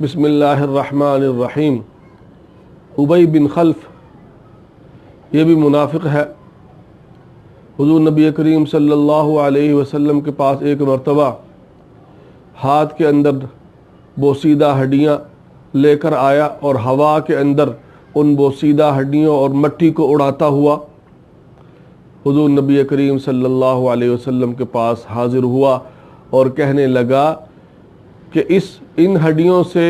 بسم اللہ الرحمن الرحیم۔ ابی بن خلف یہ بھی منافق ہے۔ حضور نبی کریم صلی اللہ علیہ وسلم کے پاس ایک مرتبہ ہاتھ کے اندر بوسیدہ ہڈیاں لے کر آیا اور ہوا کے اندر ان بوسیدہ ہڈیوں اور مٹی کو اڑاتا ہوا حضور نبی کریم صلی اللہ علیہ وسلم کے پاس حاضر ہوا اور کہنے لگا کہ ان ہڈیوں سے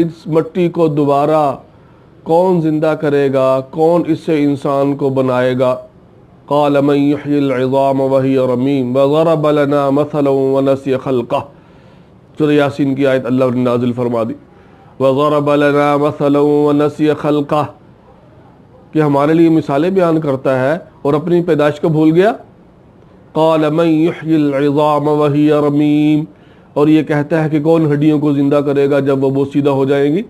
اس مٹی کو دوبارہ کون زندہ کرے گا، کون اس سے انسان کو بنائے گا؟ قال من یحیی العظام وہی رمیم وضرب لنا مثلا ونسی خلقہ۔ سورہ یاسین کی آیت اللہ نے نازل فرما دی، وضرب لنا مثلا ونسی خلقہ، کہ ہمارے لیے مثالیں بیان کرتا ہے اور اپنی پیدائش کو بھول گیا۔ قال من یحیی العظام وہی رمیم، اور یہ کہتا ہے کہ کون ہڈیوں کو زندہ کرے گا جب وہ بوسیدہ ہو جائیں گی؟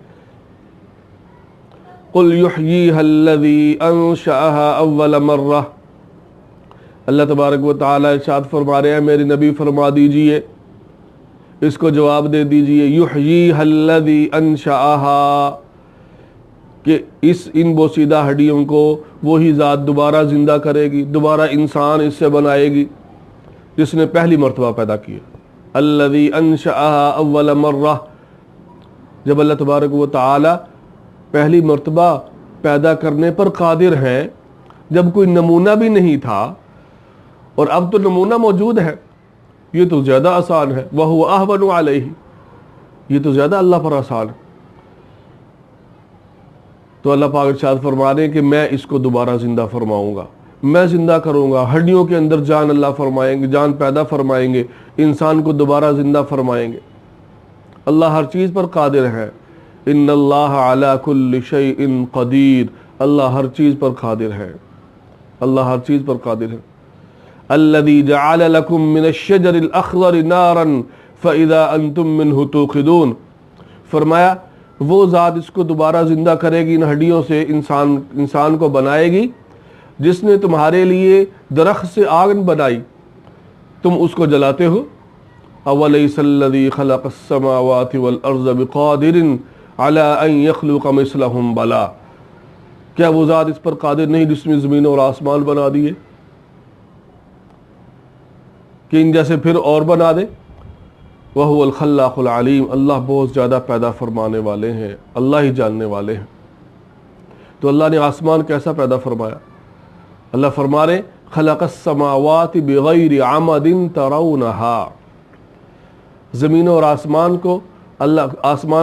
قل یحییھا الذی انشأھا اول مرہ۔ اللہ تبارک و تعالی ارشاد فرما رہے ہیں میرے نبی فرما دیجئے، اس کو جواب دے دیجئے، یحییھا الذی انشأھا، کہ ان بوسیدہ ہڈیوں کو وہی ذات دوبارہ زندہ کرے گی، دوبارہ انسان اس سے بنائے گی جس نے پہلی مرتبہ پیدا کیا۔ الذی انشأھا اول مرہ، جب اللہ تبارک و تعالی پہلی مرتبہ پیدا کرنے پر قادر ہے، جب کوئی نمونہ بھی نہیں تھا اور اب تو نمونہ موجود ہے، یہ تو زیادہ آسان ہے۔ وَهُوَ أَهْوَنُ عَلَيْهِ، یہ تو زیادہ اللہ پر آسان ہے۔ تو اللہ پاک ارشاد فرما رہے ہیں کہ میں اس کو دوبارہ زندہ فرماؤں گا، میں زندہ کروں گا، ہڈیوں کے اندر جان اللہ فرمائیں گے، جان پیدا فرمائیں گے، انسان کو دوبارہ زندہ فرمائیں گے۔ اللہ ہر چیز پر قادر ہے۔ ان اللہ علی کل شیء قدیر، اللہ ہر چیز پر قادر ہے، اللہ ہر چیز پر قادر ہے۔ الذی جعل لکم من الشجر الاخضر نارا فاذا انتم منہ توقدون، فرمایا وہ ذات اس کو دوبارہ زندہ کرے گی، ان ہڈیوں سے انسان کو بنائے گی جس نے تمہارے لیے درخت سے آگ بنائی، تم اس کو جلاتے ہو۔ اولیس الذی خلق السماوات والارض بقادر علی ان یخلق مثلہم بلا، کیا وہ ذات اس پر قادر نہیں جس نے زمین اور آسمان بنا دیے کہ ان جیسے پھر اور بنا دے؟ وَهُوَ الْخَلَّاقُ الْعَلِيمُ، اللہ بہت زیادہ پیدا فرمانے والے ہیں، اللہ ہی جاننے والے ہیں۔ تو اللہ نے آسمان کیسا پیدا فرمایا؟ اللہ فرما رہے خلق السماوات بغیر عمد ترونہا، زمین اور آسمان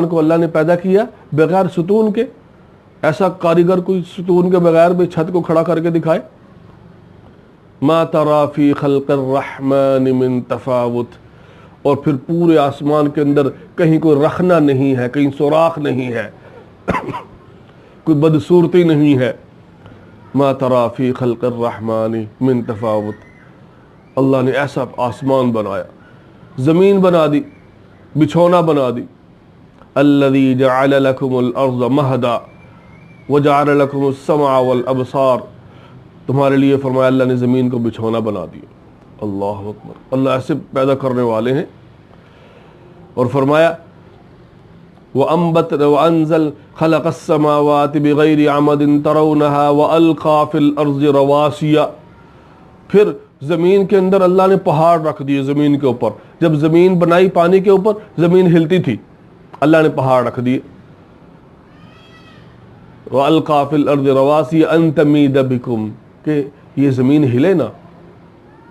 کو اللہ نے پیدا کیا بغیر ستون کے۔ ایسا کاریگر کوئی ستون کے بغیر بھی چھت کو کھڑا کر کے دکھائے؟ ما ترى فی خلق الرحمن من تفاوت، اور پھر پورے آسمان کے اندر کہیں کوئی رخنہ نہیں ہے، کہیں سوراخ نہیں ہے، کوئی بدصورتی نہیں ہے۔ ما ترى فی خلق الرحمن من تفاوت، اللہ نے ایسا آسمان بنایا، زمین بنا دی، بچھونا بنا دی۔ الذی جعل لکم الارض مہدا وجعل لکم السمع والابصار، تمہارے لیے فرمایا اللہ نے زمین کو بچھونا بنا دیا۔ اللہ اکبر، اللہ ایسے پیدا کرنے والے ہیں۔ اور فرمایا وَأَنزَلَ خَلَقَ السَّمَاوَاتِ بِغَيْرِ عَمَدٍ تَرَوْنَهَا وَأَلْقَى فِي الْأَرْضِ رَوَاسِيَ، پھر زمین کے اندر اللہ نے پہاڑ رکھ دیے زمین کے اوپر، جب زمین بنائی پانی کے اوپر زمین ہلتی تھی، اللہ نے پہاڑ رکھ دیے۔ وَأَلْقَى فِي الْأَرْضِ رَوَاسِيَ أَن تَمِيدَ بِكُمْ، کہ یہ زمین ہلے نہ،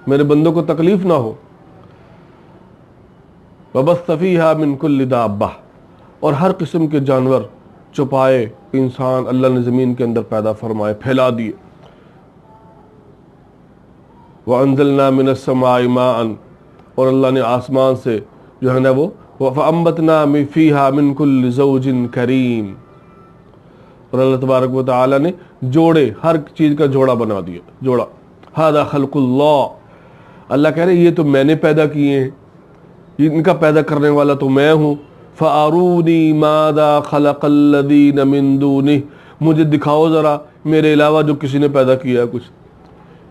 میرے بندوں کو تکلیف نہ ہو۔ وَبَثَّ فِيهَا مِن كُلِّ دَابَّةٍ، اور ہر قسم کے جانور، چوپائے، انسان اللہ نے زمین کے اندر پیدا فرمائے، پھیلا دیے۔ وَأَنزَلْنَا مِنَ السَّمَاءِ مَاءً، اور اللہ نے آسمان سے جو ہے نا وہ فَأَنبَتْنَا فِيهَا مِن كُلِّ زَوْجٍ كَرِيمٍ، اور اللہ تبارک و تعالی نے جوڑے، ہر چیز کا جوڑا بنا دیا، جوڑا۔ هَذَا خَلْقُ اللَّهِ، اللہ کہہ رہے یہ تو میں نے پیدا کیے ہیں، ان کا پیدا کرنے والا تو میں ہوں۔ فَأَرُونِي مَاذَا خَلَقَ الَّذِينَ مِن دُونِهِ، مجھے دکھاؤ ذرا میرے علاوہ جو کسی نے پیدا کیا ہے کچھ،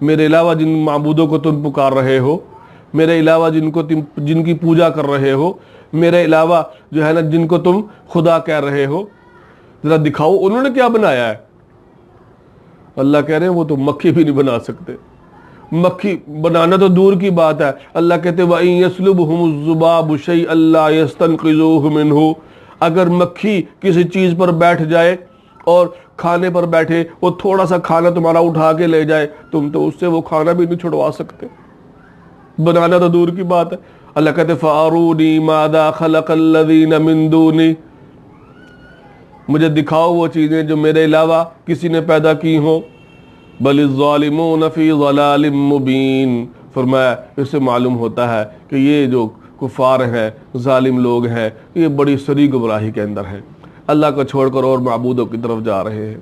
میرے علاوہ جن معبودوں کو تم پکار رہے ہو۔ میرے علاوہ جن کی پوجا کر رہے ہو، میرے علاوہ جو ہے نا جن کو تم خدا کہہ رہے ہو، ذرا دکھاؤ انہوں نے کیا بنایا ہے۔ اللہ کہہ رہے ہیں وہ تو مکھی بھی نہیں بنا سکتے، مکھی بنانا تو دور کی بات ہے۔ اللہ کہتے وَإِن يَسْلُبْهُمُ الذُّبَابُ شَيْئًا لَّا يَسْتَنقِذُوهُ مِنْهُ، اگر مکھی کسی چیز پر بیٹھ جائے اور کھانے پر بیٹھے، وہ تھوڑا سا کھانا تمہارا اٹھا کے لے جائے، تم تو اس سے وہ کھانا بھی نہیں چھڑوا سکتے، بنانا تو دور کی بات ہے۔ اللہ کہتے فَأَرُونِي مَاذَا خَلَقَ الَّذِينَ مِن دُونِي، مجھے دکھاؤ وہ چیزیں جو میرے علاوہ کسی نے پیدا کی ہوں۔ بل الظالمون فی ضلال مبین، فرمایا اس سے معلوم ہوتا ہے کہ یہ جو کفار ہیں، ظالم لوگ ہیں، یہ بڑی سری گمراہی کے اندر ہیں، اللہ کو چھوڑ کر اور معبودوں کی طرف جا رہے ہیں،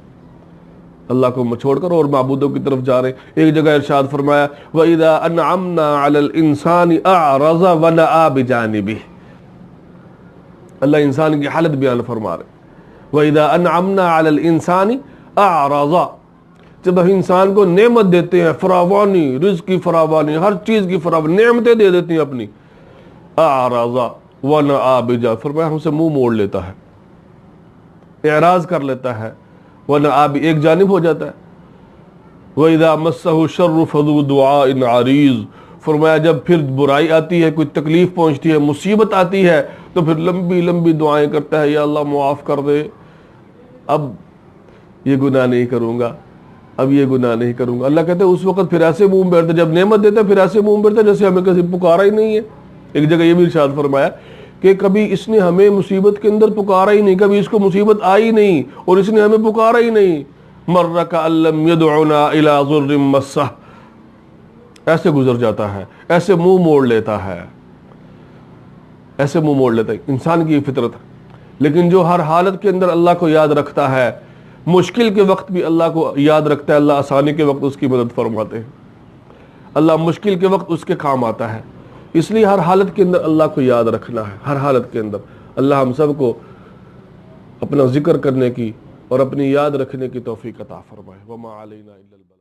اللہ کو چھوڑ کر اور معبودوں کی طرف جا رہے ہیں۔ ایک جگہ ارشاد فرمایا وَإِذَا أَنْعَمْنَا عَلَى الْإِنسَانِ أَعْرَضَ وَنَأَىٰ بِجَانِبِهِ، اللہ انسان کی حالت بیان فرما رہے وَإِذَا أَنْعَمْنَا عَلَى الْإِنسَانِ أَعْرَضَ، جب ہم انسان کو نعمت دیتے ہیں، فراوانی، رزق کی فراوانی، ہر چیز کی فراوانی، نعمتیں دے دیتی ہیں اپنی، أَعْرَضَ وَنَأَىٰ بِجَانِبِهِ، فرمایا ہم سے منہ موڑ لیتا ہے، اعراض کر لیتا ہے، وَنَأَىٰ ایک جانب ہو جاتا ہے۔ وَإِذَا مَسَّهُ الشَّرُّ فَذُو دُعَاءٍ عَرِيضٍ، فرمایا جب پھر برائی آتی ہے، کوئی تکلیف پہنچتی ہے، مصیبت آتی ہے، تو پھر لمبی لمبی دعائیں کرتا ہے، یا اللہ معاف کر دے، اب یہ گناہ نہیں کروں گا، اب یہ گناہ نہیں کروں گا۔ اللہ کہتے ہیں اس وقت پھر ایسے منہ بیرتا، جب نعمت دیتا ہے پھر ایسے منہ بیرتا جیسے ہمیں کسی پکارا ہی نہیں ہے۔ ایک جگہ یہ بھی ارشاد فرمایا کہ کبھی اس نے ہمیں مصیبت کے اندر پکارا ہی نہیں، کبھی اس کو مصیبت آئی نہیں اور اس نے ہمیں پکارا ہی نہیں۔ مَرَّ كَأَن لَّمْ يَدْعُنَا إِلَىٰ ضُرٍّ مَّسَّهُ، ایسے گزر جاتا ہے، ایسے منہ موڑ لیتا ہے، ایسے منہ موڑ لیتا ہے، انسان کی فطرت ہے۔ لیکن جو ہر حالت کے اندر اللہ کو یاد رکھتا ہے، مشکل کے وقت بھی اللہ کو یاد رکھتا ہے، اللہ آسانی کے وقت اس کی مدد فرماتے ہیں، اللہ مشکل کے وقت اس کے کام آتا ہے۔ اس لیے ہر حالت کے اندر اللہ کو یاد رکھنا ہے، ہر حالت کے اندر۔ اللہ ہم سب کو اپنا ذکر کرنے کی اور اپنی یاد رکھنے کی توفیق عطا فرمائے۔ وما علینا الا البلاغ۔